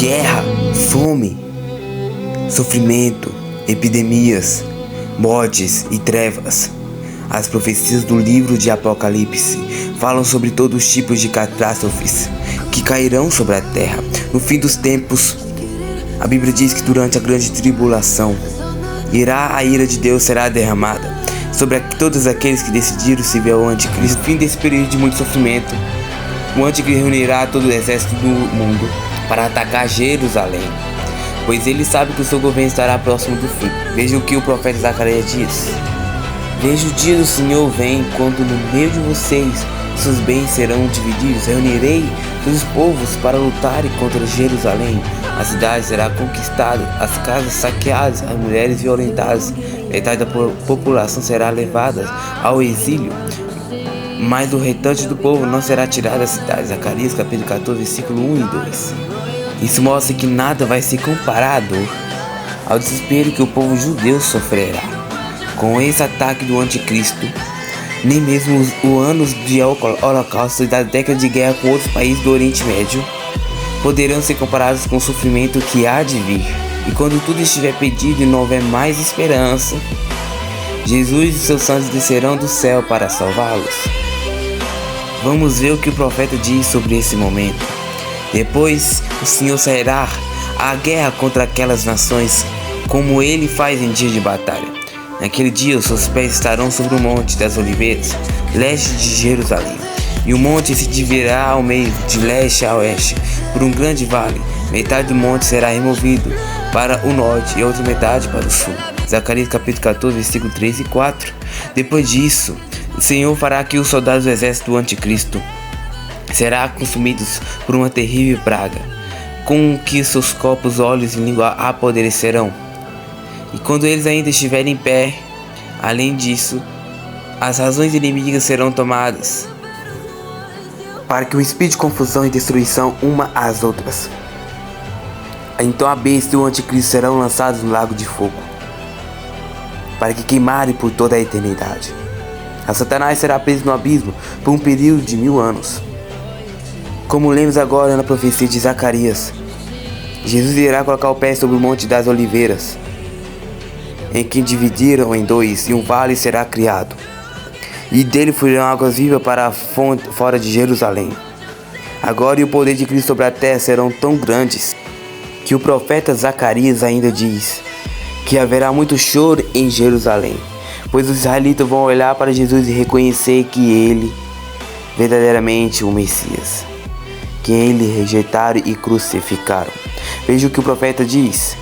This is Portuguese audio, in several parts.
guerra, fome, sofrimento, epidemias, mortes e trevas. As profecias do livro de Apocalipse falam sobre todos os tipos de catástrofes que cairão sobre a terra. No fim dos tempos, a Bíblia diz que durante a grande tribulação, a ira de Deus será derramada sobre todos aqueles que decidiram servir ao anticristo. No fim desse período de muito sofrimento, o anticristo reunirá todo o exército do mundo para atacar Jerusalém, pois ele sabe que o seu governo estará próximo do fim. Veja o que o profeta Zacarias diz: veja o dia do Senhor vem, quando no meio de vocês seus bens serão divididos. Reunirei todos os povos para lutarem contra Jerusalém. A cidade será conquistada, as casas saqueadas, as mulheres violentadas. Metade da população será levada ao exílio, mas o restante do povo não será tirado da cidade. Zacarias capítulo 14, versículo 1 e 2. Isso mostra que nada vai ser comparado ao desespero que o povo judeu sofrerá com esse ataque do anticristo. Nem mesmo os anos de holocausto e da década de guerra com outros países do Oriente Médio poderão ser comparados com o sofrimento que há de vir. E quando tudo estiver perdido e não houver mais esperança, Jesus e seus santos descerão do céu para salvá-los. Vamos ver o que o profeta diz sobre esse momento. Depois o Senhor sairá à guerra contra aquelas nações, como ele faz em dia de batalha. Naquele dia os seus pés estarão sobre o monte das oliveiras, leste de Jerusalém, e o monte se dividirá ao meio, de leste a oeste, por um grande vale. Metade do monte será removido para o norte e a outra metade para o sul. Zacarias capítulo 14, versículo 3 e 4. Depois disso, o Senhor fará que os soldados do exército do anticristo serão consumidos por uma terrível praga, com que seus corpos, olhos e língua apodrecerão. E quando eles ainda estiverem em pé, além disso, as razões inimigas serão tomadas, para que o espírito de confusão e destruição uma às outras. Então a besta e o anticristo serão lançados no lago de fogo, para que queimarem por toda a eternidade. A Satanás será preso no abismo por um período de 1000 anos. Como lemos agora na profecia de Zacarias, Jesus irá colocar o pé sobre o monte das oliveiras, em que dividiram em dois, e um vale será criado, e dele fluirão águas vivas para a fonte fora de Jerusalém. Agora o poder de Cristo sobre a terra serão tão grandes, que o profeta Zacarias ainda diz que haverá muito choro em Jerusalém, pois os israelitas vão olhar para Jesus e reconhecer que ele verdadeiramente o Messias, que ele rejeitaram e crucificaram. Veja o que o profeta diz: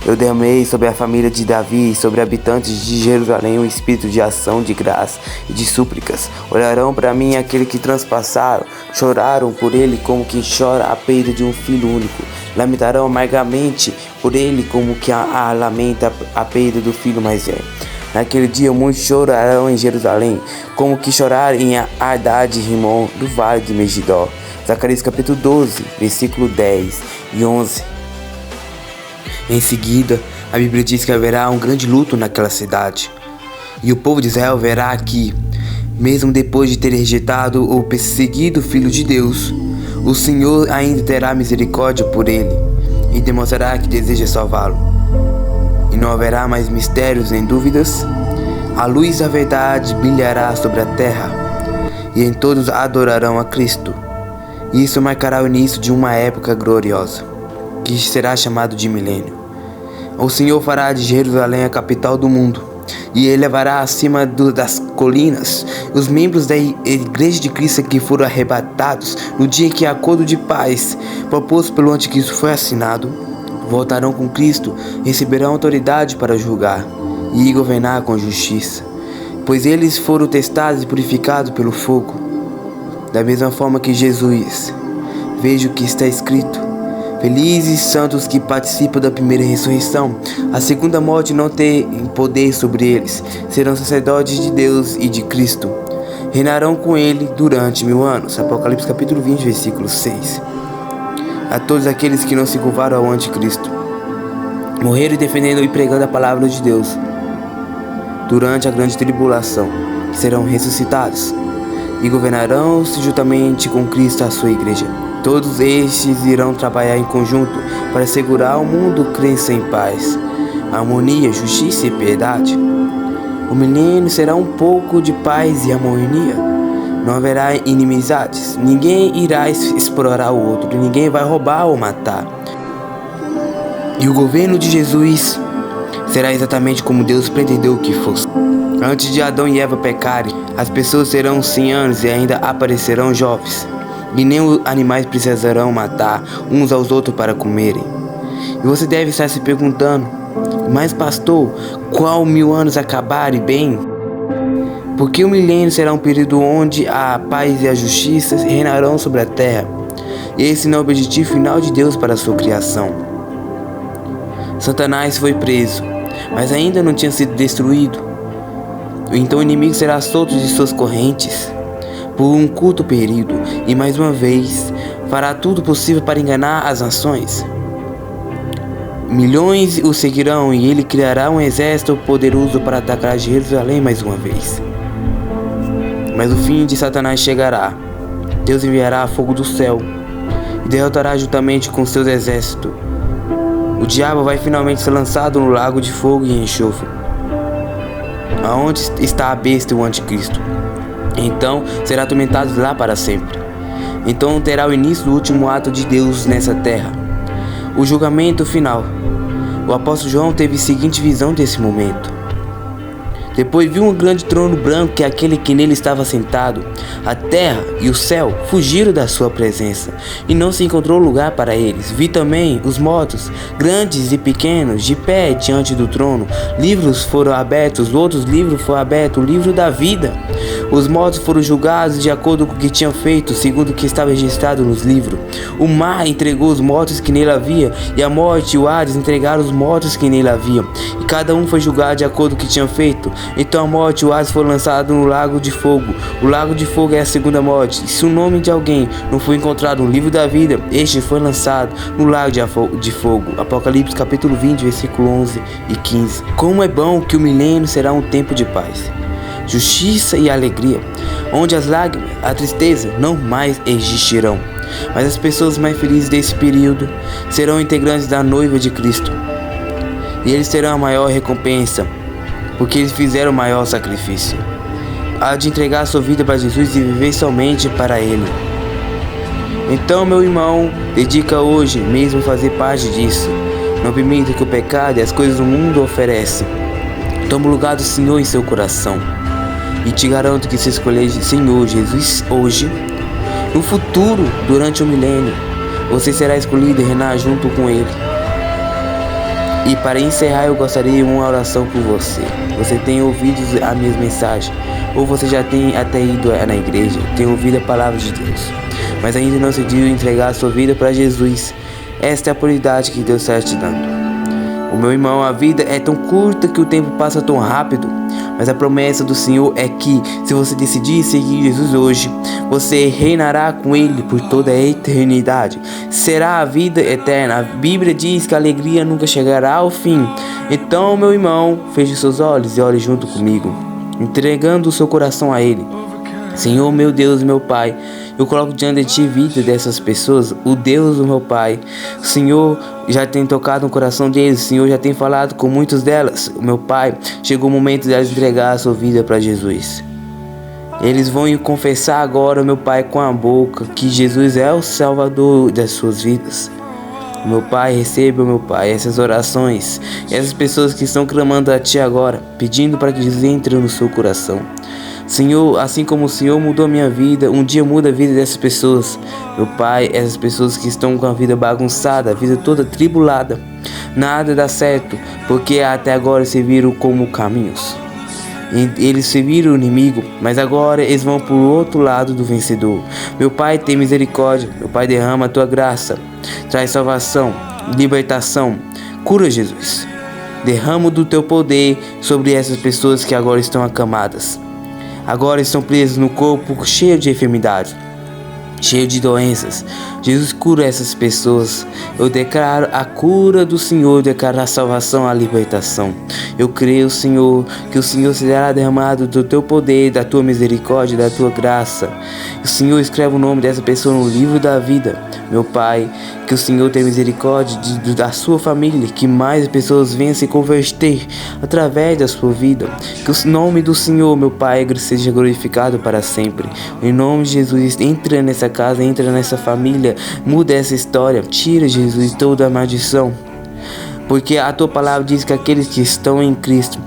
eu derramei sobre a família de Davi e sobre habitantes de Jerusalém um espírito de ação, de graça e de súplicas. Olharão para mim aquele que transpassaram, choraram por ele como quem chora a perda de um filho único. Lamentarão amargamente por ele como que lamenta a perda do filho mais velho. Naquele dia muitos chorarão em Jerusalém, como que choraram em Ardade e Rimon, do vale de Megiddo. Zacarias capítulo 12, versículo 10 e 11. Em seguida, a Bíblia diz que haverá um grande luto naquela cidade, e o povo de Israel verá que, mesmo depois de ter rejeitado ou perseguido o Filho de Deus, o Senhor ainda terá misericórdia por ele e demonstrará que deseja salvá-lo. E não haverá mais mistérios nem dúvidas. A luz da verdade brilhará sobre a terra, e em todos adorarão a Cristo. E isso marcará o início de uma época gloriosa, que será chamado de milênio. O Senhor fará de Jerusalém a capital do mundo, e ele levará acima das colinas os membros da igreja de Cristo que foram arrebatados no dia em que o acordo de paz proposto pelo anticristo foi assinado. Voltarão com Cristo, receberão autoridade para julgar e governar com justiça, pois eles foram testados e purificados pelo fogo. Da mesma forma que Jesus, veja o que está escrito: felizes santos que participam da primeira ressurreição. A segunda morte não tem poder sobre eles. Serão sacerdotes de Deus e de Cristo. Reinarão com ele durante 1000 anos. Apocalipse capítulo 20, versículo 6. A todos aqueles que não se curvaram ao anticristo, morreram defendendo e pregando a palavra de Deus durante a grande tribulação, serão ressuscitados e governarão-se juntamente com Cristo a sua igreja. Todos estes irão trabalhar em conjunto para assegurar o mundo cresça em paz, harmonia, justiça e piedade. O milênio será um pouco de paz e harmonia. Não haverá inimizades, ninguém irá explorar o outro, ninguém vai roubar ou matar. E o governo de Jesus será exatamente como Deus pretendeu que fosse. Antes de Adão e Eva pecarem, as pessoas terão 100 anos e ainda aparecerão jovens. E nem os animais precisarão matar uns aos outros para comerem. E você deve estar se perguntando: mas pastor, qual 1000 anos acabarem bem? Porque o milênio será um período onde a paz e a justiça reinarão sobre a terra. Esse não é o objetivo final de Deus para a sua criação. Satanás foi preso, mas ainda não tinha sido destruído. Então o inimigo será solto de suas correntes por um curto período e mais uma vez fará tudo possível para enganar as nações. Milhões o seguirão e ele criará um exército poderoso para atacar Jerusalém mais uma vez. Mas o fim de Satanás chegará. Deus enviará fogo do céu e derrotará juntamente com seus exércitos. O diabo vai finalmente ser lançado no lago de fogo e enxofre, aonde está a besta e o anticristo. Então será atormentado lá para sempre. Então terá o início do último ato de Deus nessa terra, o julgamento final. O apóstolo João teve a seguinte visão desse momento: depois viu um grande trono branco que aquele que nele estava sentado. A terra e o céu fugiram da sua presença e não se encontrou lugar para eles. Vi também os mortos, grandes e pequenos, de pé diante do trono. Livros foram abertos, outros livros foram abertos, o livro da vida. Os mortos foram julgados de acordo com o que tinham feito, segundo o que estava registrado nos livros. O mar entregou os mortos que nele havia, e a morte e o Hades entregaram os mortos que nele havia. E cada um foi julgado de acordo com o que tinha feito. Então a morte e o Hades foram lançados no lago de fogo. O lago de fogo é a segunda morte. E se o nome de alguém não foi encontrado no livro da vida, este foi lançado no lago de fogo. Apocalipse capítulo 20, versículo 11 e 15. Como é bom que o milênio será um tempo de paz, justiça e alegria, onde as lágrimas, a tristeza não mais existirão. Mas as pessoas mais felizes desse período serão integrantes da noiva de Cristo. E eles terão a maior recompensa, porque eles fizeram o maior sacrifício, a de entregar a sua vida para Jesus e viver somente para Ele. Então, meu irmão, dedica hoje mesmo a fazer parte disso. Não permita que o pecado e as coisas do mundo oferecem. Toma o lugar do Senhor em seu coração. E te garanto que se escolher o Senhor Jesus hoje, no futuro, durante o milênio, você será escolhido e reinar junto com Ele. E para encerrar, eu gostaria de uma oração por você. Você tem ouvido as minhas mensagens, ou você já tem até ido na igreja, tem ouvido a palavra de Deus, mas ainda não decidiu entregar a sua vida para Jesus. Esta é a prioridade que Deus está te dando. O meu irmão, a vida é tão curta que o tempo passa tão rápido, mas a promessa do Senhor é que, se você decidir seguir Jesus hoje, você reinará com Ele por toda a eternidade. Será a vida eterna. A Bíblia diz que a alegria nunca chegará ao fim. Então, meu irmão, feche seus olhos e ore junto comigo, entregando o seu coração a Ele. Senhor, meu Deus, meu Pai, eu coloco diante de Ti a vida dessas pessoas, o Deus do meu Pai. O Senhor já tem tocado no coração deles, o Senhor já tem falado com muitas delas. Meu Pai, chegou o momento de elas entregar a sua vida para Jesus. Eles vão confessar agora, meu Pai, com a boca, que Jesus é o Salvador das suas vidas. Meu Pai, receba, meu Pai, essas orações, essas pessoas que estão clamando a Ti agora, pedindo para que Jesus entre no seu coração. Senhor, assim como o Senhor mudou a minha vida, um dia muda a vida dessas pessoas. Meu Pai, essas pessoas que estão com a vida bagunçada, a vida toda tribulada, nada dá certo, porque até agora se viram como caminhos. Eles serviram o inimigo, mas agora eles vão para o outro lado do vencedor. Meu Pai, tem misericórdia. Meu Pai, derrama a Tua graça. Traz salvação, libertação. Cura, Jesus. Derrama do Teu poder sobre essas pessoas que agora estão acamadas. Agora estão presas no corpo cheio de enfermidade. cheio de doenças. Jesus cura essas pessoas. Eu declaro a cura do Senhor, eu declaro a salvação, a libertação. Eu creio, Senhor, que o Senhor será derramado do teu poder, da tua misericórdia, da tua graça. O Senhor escreve o nome dessa pessoa no livro da vida. Meu Pai, que o Senhor tenha misericórdia da sua família, que mais pessoas venham se converter através da sua vida. Que o nome do Senhor, meu Pai, seja glorificado para sempre. Em nome de Jesus, entra nessa casa, entra nessa família, muda essa história, tira, Jesus, toda a maldição. Porque a tua palavra diz que aqueles que estão em Cristo,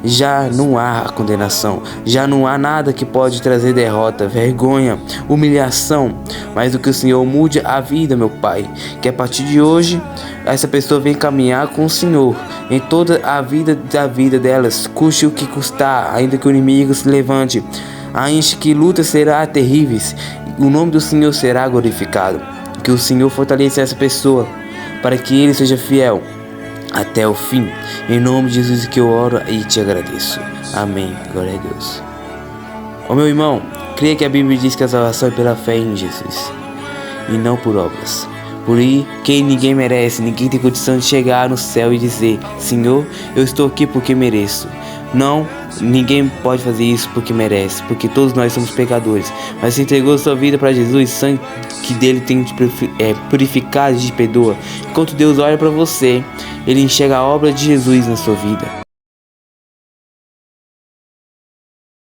já não há condenação, já não há nada que pode trazer derrota, vergonha, humilhação, mas o que o Senhor mude a vida, meu Pai, que a partir de hoje essa pessoa venha caminhar com o Senhor em toda a vida da vida delas, custe o que custar, ainda que o inimigo se levante, ainda que lutas serão terríveis, o nome do Senhor será glorificado. Que o Senhor fortaleça essa pessoa para que ele seja fiel até o fim. Em nome de Jesus que eu oro e te agradeço. Amém. Glória a Deus. Ô meu irmão, creia que a Bíblia diz que a salvação é pela fé em Jesus e não por obras. Por aí, quem ninguém merece, ninguém tem condição de chegar no céu e dizer: Senhor, eu estou aqui porque mereço. Não, ninguém pode fazer isso porque merece, porque todos nós somos pecadores. Mas se entregou sua vida para Jesus, sangue que dele tem te purificado e te perdoa. Enquanto Deus olha para você, ele enxerga a obra de Jesus na sua vida.